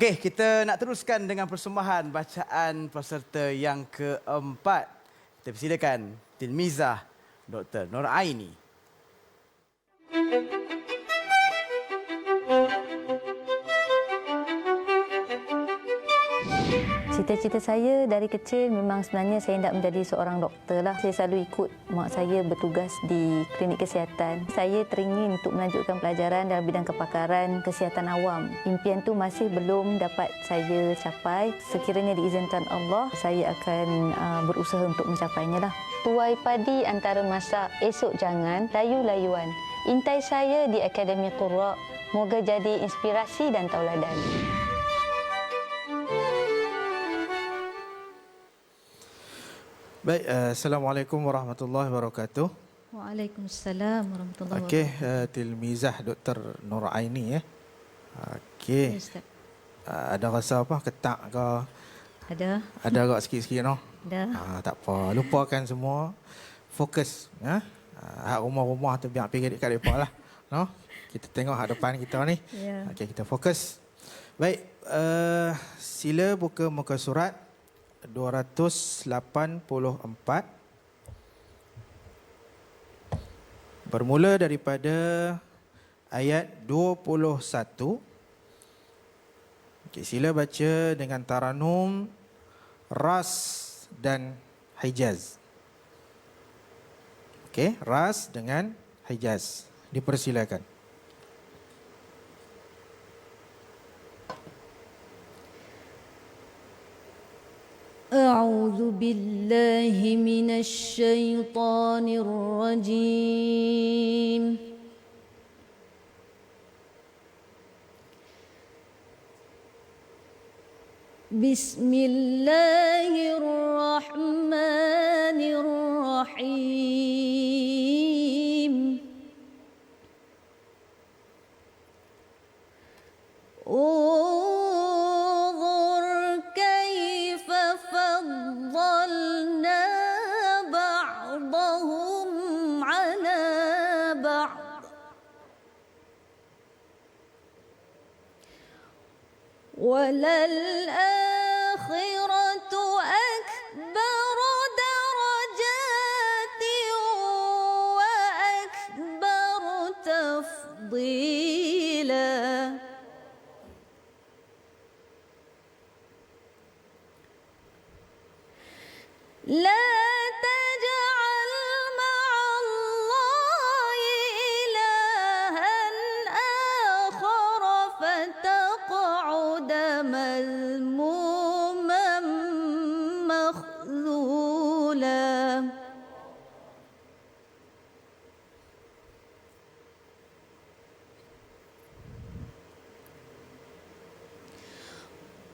Okey, kita nak teruskan dengan persembahan bacaan peserta yang keempat. Kita persilakan Tilmizah Dr. Nur Aini. Cita-cita saya dari kecil memang sebenarnya saya nak menjadi seorang doktor lah. Saya selalu ikut mak saya bertugas di klinik kesihatan. Saya teringin untuk melanjutkan pelajaran dalam bidang kepakaran kesihatan awam. Impian tu masih belum dapat saya capai. Sekiranya diizinkan Allah, saya akan berusaha untuk mencapainya lah. Tuai padi antara masak, esok jangan layu-layuan. Intai saya di Akademi Qurra. Moga jadi inspirasi dan tauladan. Baik, Assalamualaikum warahmatullahi wabarakatuh. Waalaikumsalam warahmatullahi Okey, wabarakatuh. Tilmizah Dr. Nur Aini ya. Okey. Ustaz. Ada rasa apa? Ketak ke? Ada. Ada agak sikit-sikit no? Ada. Tak apa, lupakan semua. Fokus ya. Hak rumah-rumah tu biar pergi dekat depa lah, no? Kita tengok hak depan kita ni. Ya. Okey, kita fokus. Baik, sila buka muka surat 284 bermula daripada ayat 21. Okey, sila baca dengan taranum, ras dan hijaz. Okey, ras dengan hijaz. Dipersilakan. أعوذ بالله من الشيطان الرجيم. بسم الله الرحمن الرحيم. انظر كيف فضلنا بعضهم على بعض وللآخرة أكبر درجات وأكبر تفضيلا. لا تجعل مع الله إلها آخر فتقعد مذموما مخذولا.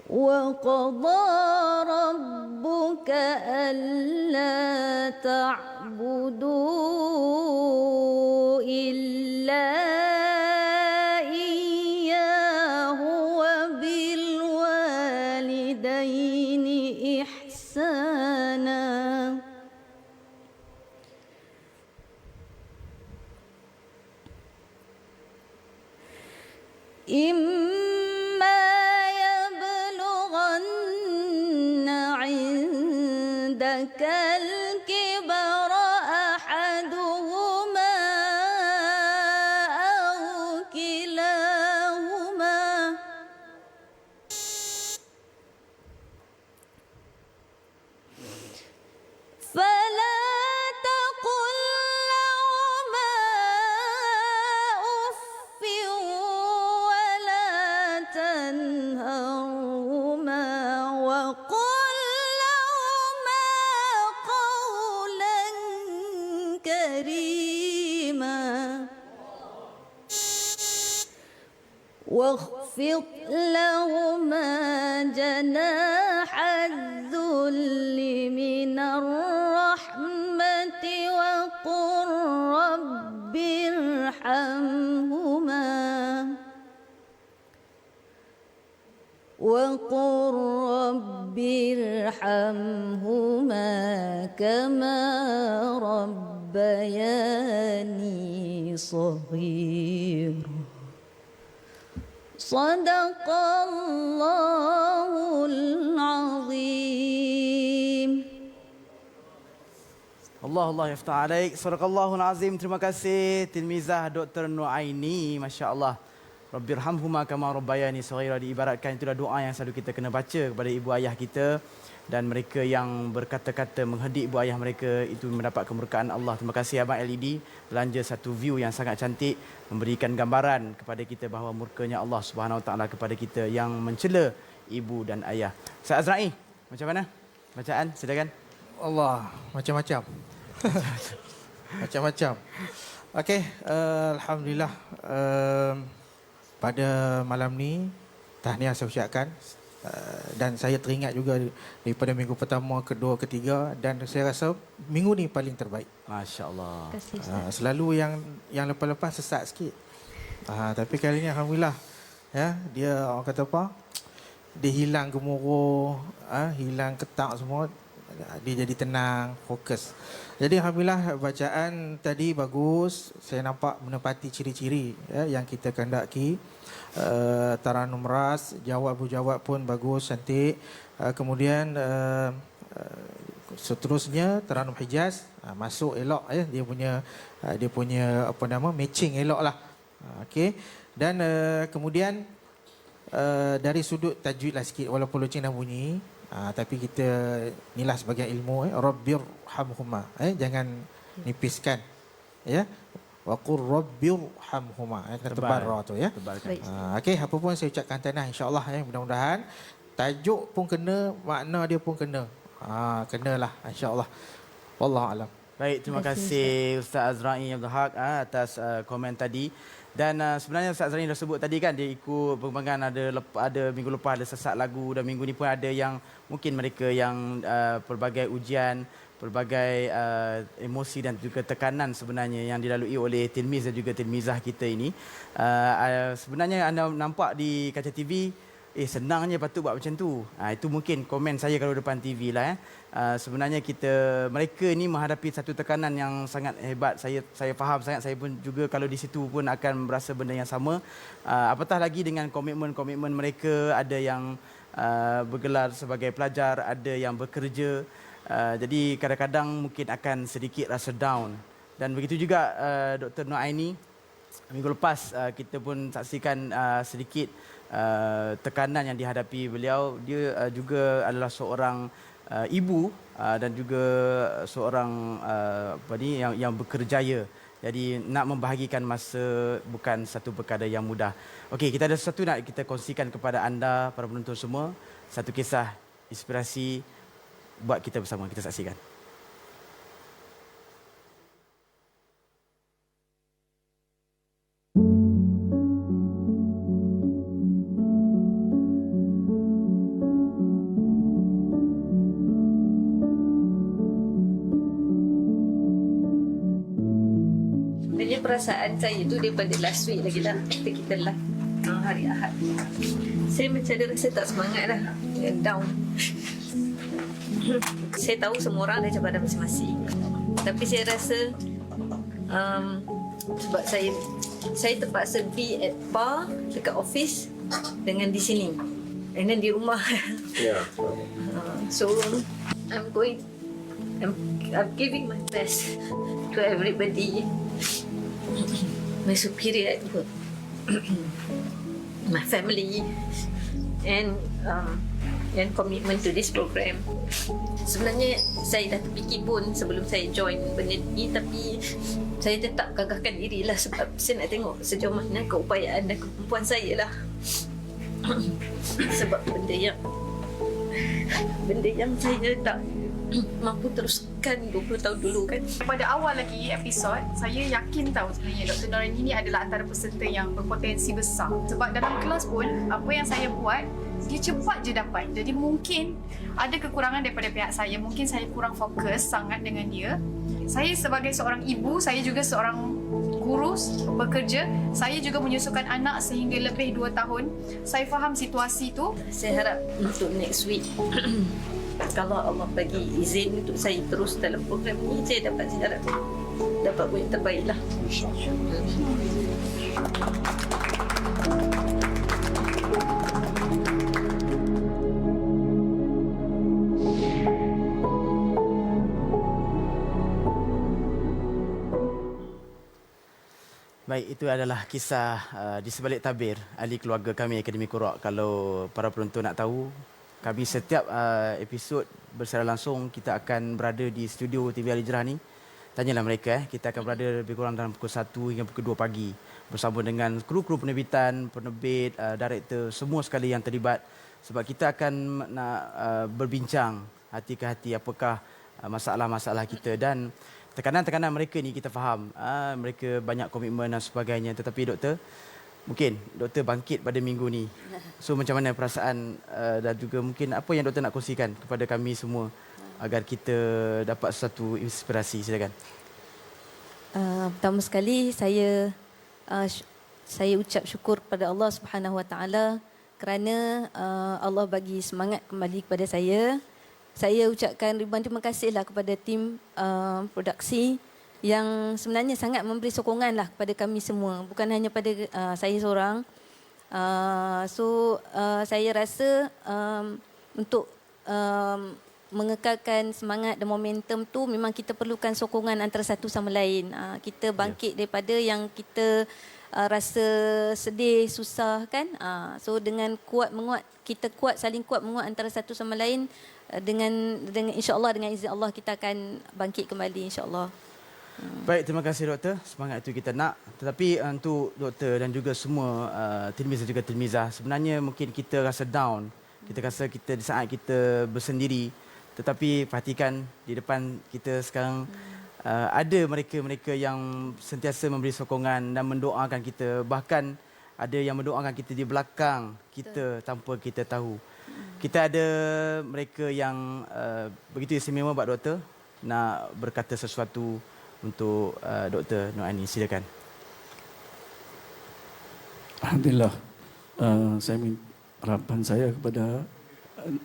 وقضى ربك ألا تعبدوا إلا إياه وبالوالدين إحسانا. إما يبلغن عندك الكبر أحدهما أو كلاهما فلا تقل لهما أف ولا تنهرهما وقل لهما قولا كريما واخفض لهما جناح الذل من الرحمة وقل رب ارحمهما كما ربياني صغيرا. Sadaqallahul Azim. Allah yaftah alaik. Sadaqallahul azim. Terima kasih Tilmizah Dr. Nuaini. Masya-Allah. Rabbirhamhuma kama rabbayani shaghira, diibaratkan itulah doa yang selalu kita kena baca kepada ibu ayah kita, dan mereka yang berkata-kata menghardik ibu ayah mereka itu mendapat kemurkaan Allah. Terima kasih Abang LED belanja satu view yang sangat cantik, memberikan gambaran kepada kita bahawa murkanya Allah Subhanahu Wa Taala kepada kita yang mencela ibu dan ayah. Ustaz Azra'i, macam mana bacaan? Silakan. Allah, macam-macam. Macam-macam. Okey, alhamdulillah, pada malam ni tahniah saya ucapkan, dan saya teringat juga daripada minggu pertama, kedua, ketiga, dan saya rasa minggu ni paling terbaik. Masya-Allah. Terima kasih. Selalu yang lepas-lepas sesat sikit. Tapi kali ni alhamdulillah, ya, dia orang kata apa? Dia hilang gemuruh, hilang ketak semua. Dia jadi tenang, fokus. Jadi alhamdulillah bacaan tadi bagus. Saya nampak menepati ciri-ciri yang kita kehendaki. Taranum ras, jawab pun bagus, cantik. Kemudian seterusnya Taranum Hijaz, masuk elok, dia punya apa nama, matching elok lah. Okey. Dan kemudian dari sudut tajwid lah sikit, walaupun loceng dah bunyi, tapi kita inilah sebagai ilmu, Rabbirhamhuma, jangan nipiskan, ya. Wa qur rabbirhamhuma, kena tebal ra tu, ya. Okey, apa pun saya ucapkan tanah insya-Allah, mudah-mudahan tajuk pun kena, makna dia pun kena. Kenalah insya-Allah. Wallahu alam. Baik, terima kasih Ustaz Azra'i Abdul Haq atas komen tadi. Dan sebenarnya Ustaz Azra'i dah sebut tadi kan, dia ikut perkembangan, ada minggu lepas ada sesak lagu, dan minggu ni pun ada yang mungkin mereka yang pelbagai ujian, pelbagai emosi dan juga tekanan sebenarnya yang dilalui oleh tilmiz dan juga tilmizah kita ini. Sebenarnya anda nampak di kaca TV, senangnya patut buat macam tu. Itu mungkin komen saya kalau depan TV lah. Sebenarnya mereka ni menghadapi satu tekanan yang sangat hebat. Saya faham sangat, saya pun juga kalau di situ pun akan merasa benda yang sama. Apatah lagi dengan komitmen mereka, ada yang bergelar sebagai pelajar, ada yang bekerja. Jadi kadang-kadang mungkin akan sedikit rasa down. Dan begitu juga Dr. Nuaini, minggu lepas kita pun saksikan sedikit tekanan yang dihadapi beliau. Dia juga adalah seorang ibu dan juga seorang yang berkerjaya. Jadi nak membahagikan masa bukan satu perkara yang mudah. Okey, kita ada sesuatu nak kita kongsikan kepada anda para penonton semua, satu kisah inspirasi buat kita bersama. Kita saksikan. Sebenarnya perasaan saya tu daripada last week lagi lah, kita live hari Ahad. Saya macam ada rasa tak semangat lah, down. Saya tahu semua orang ada cabaran masing-masing, tapi saya rasa sebab saya terpaksa be at par dekat office dengan di sini, and then di rumah. So I'm giving my best to everybody, my superior at work, my family, and commitment to this program. Sebenarnya saya dah terfikir pun sebelum saya join benda ni, tapi saya tetap gagahkan diri lah sebab saya nak tengok sejauh mana keupayaan dan kemampuan saya lah. Sebab benda yang saya tak mampu teruskan 20 tahun dulu kan. Pada awal lagi episod, saya yakin tahu sebenarnya Dr. Nuaini ini adalah antara peserta yang berpotensi besar. Sebab dalam kelas pun, apa yang saya buat, dia cepat je dapat. Jadi mungkin ada kekurangan daripada pihak saya. Mungkin saya kurang fokus sangat dengan dia. Saya sebagai seorang ibu, saya juga seorang guru bekerja. Saya juga menyusukan anak sehingga lebih 2 tahun. Saya faham situasi tu. Saya harap untuk next week kalau Allah bagi izin untuk saya terus dalam program ni, saya dapat buat yang terbaik lah. Baik, itu adalah kisah di sebalik tabir ahli keluarga kami Akademi Qurra. Kalau para penonton nak tahu, kami setiap episod bersara langsung kita akan berada di studio TV Al Hijrah ni. Tanyalah mereka. Kita akan berada lebih kurang dalam pukul 1 hingga pukul 2 pagi bersama dengan kru-kru penerbitan, penerbit, director, semua sekali yang terlibat. Sebab kita akan nak berbincang hati ke hati apakah masalah-masalah kita, dan tekanan-tekanan mereka ni kita faham. Mereka banyak komitmen dan sebagainya. Tetapi doktor, mungkin doktor bangkit pada minggu ni. So macam mana perasaan dan juga mungkin apa yang doktor nak kongsikan kepada kami semua agar kita dapat satu inspirasi. Silakan. Pertama sekali saya ucap syukur kepada Allah Subhanahu Wa Taala kerana Allah bagi semangat kembali kepada saya. Saya ucapkan ribuan terima kasihlah kepada tim produksi yang sebenarnya sangat memberi sokongan lah kepada kami semua, bukan hanya pada saya seorang. Saya rasa untuk mengekalkan semangat dan momentum tu memang kita perlukan sokongan antara satu sama lain. Kita bangkit daripada yang kita rasa sedih, susah kan. So dengan kuat menguat, kita kuat, saling kuat menguat antara satu sama lain, dengan insya-Allah, dengan izin Allah kita akan bangkit kembali insya-Allah. Baik, terima kasih doktor. Semangat itu kita nak. Tetapi untuk doktor dan juga semua tilmiz dan juga tilmizah, sebenarnya mungkin kita rasa down. Kita rasa kita di saat kita bersendiri. Tetapi perhatikan di depan kita sekarang ada mereka-mereka yang sentiasa memberi sokongan dan mendoakan kita. Bahkan ada yang mendoakan kita di belakang kita tanpa kita tahu. Kita ada mereka yang begitu istimewa Pak Doktor nak berkata sesuatu untuk Dr. Nur Aini. Silakan. Alhamdulillah. Harapan saya kepada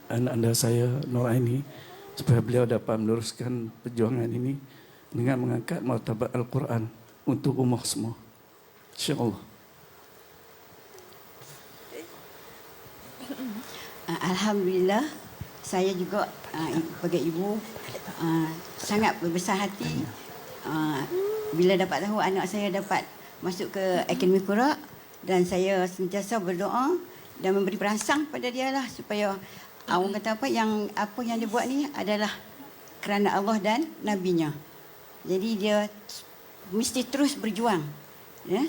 anak anda saya Nur Aini supaya beliau dapat meneruskan perjuangan ini dengan mengangkat martabat Al-Quran untuk ummah semua. InsyaAllah. Alhamdulillah, saya juga sebagai ibu sangat berbesar hati bila dapat tahu anak saya dapat masuk ke Akademi Qurra, dan saya sentiasa berdoa dan memberi perangsang pada dia lah supaya orang kata apa yang dia buat ni adalah kerana Allah dan Nabi-Nya. Jadi dia mesti terus berjuang ya,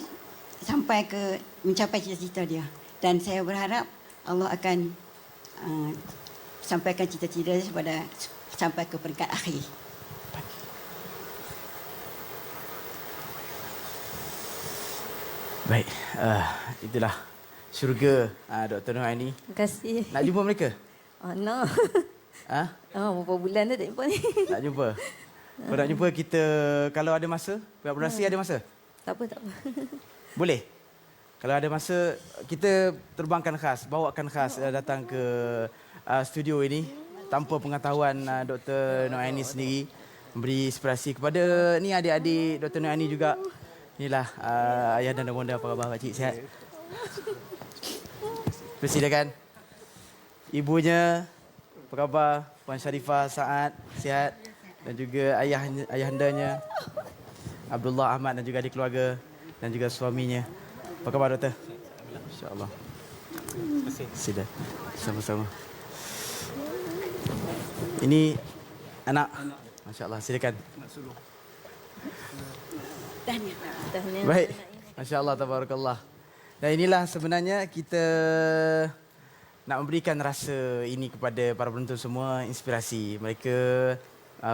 sampai ke mencapai cita-cita dia, dan saya berharap Allah akan sampaikan cita-cita sampai ke peringkat akhir. Baik, itulah syurga Dr. Nur Aini. Terima kasih. Nak jumpa mereka? No. Berapa bulan dah tak jumpa ni. Nak jumpa? Kalau nak jumpa kita, kalau ada masa, pihak produksi ada masa? Tak apa. Boleh? Kalau ada masa, kita terbangkan khas, bawakan khas datang ke studio ini tanpa pengetahuan Dr. Nur Aini sendiri, memberi inspirasi kepada ni adik-adik Dr. Nur Aini juga. Inilah ayah dan bonda, apa khabar pakcik, sihat? Persilakan. Ibunya, apa khabar? Puan Sharifah Saad, sihat? Dan juga ayahandanya Abdullah Ahmad dan juga adik keluarga dan juga suaminya. Apa khabar doktor? InsyaAllah. Terima kasih. Sila. Sama-sama. Ini anak. Masya-Allah, silakan. Tahniah. Baik. Masya-Allah, tabarakallah. Dan inilah sebenarnya kita nak memberikan rasa ini kepada para penonton semua, inspirasi. Mereka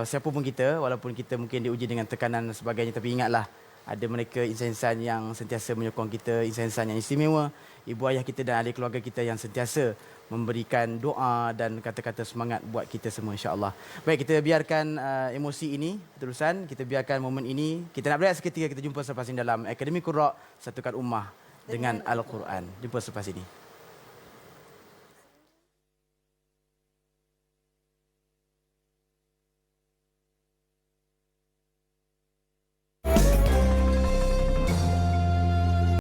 siapa pun kita, walaupun kita mungkin diuji dengan tekanan dan sebagainya, tapi ingatlah ada mereka insan-insan yang sentiasa menyokong kita, insan-insan yang istimewa, ibu ayah kita dan ahli keluarga kita yang sentiasa memberikan doa dan kata-kata semangat buat kita semua, insya-Allah. Baik, kita biarkan emosi ini terusan, kita biarkan momen ini. Kita nak berehat seketika, kita jumpa selepas ini dalam Akademi Qurra, satukan ummah dengan Al-Quran. Jumpa selepas ini.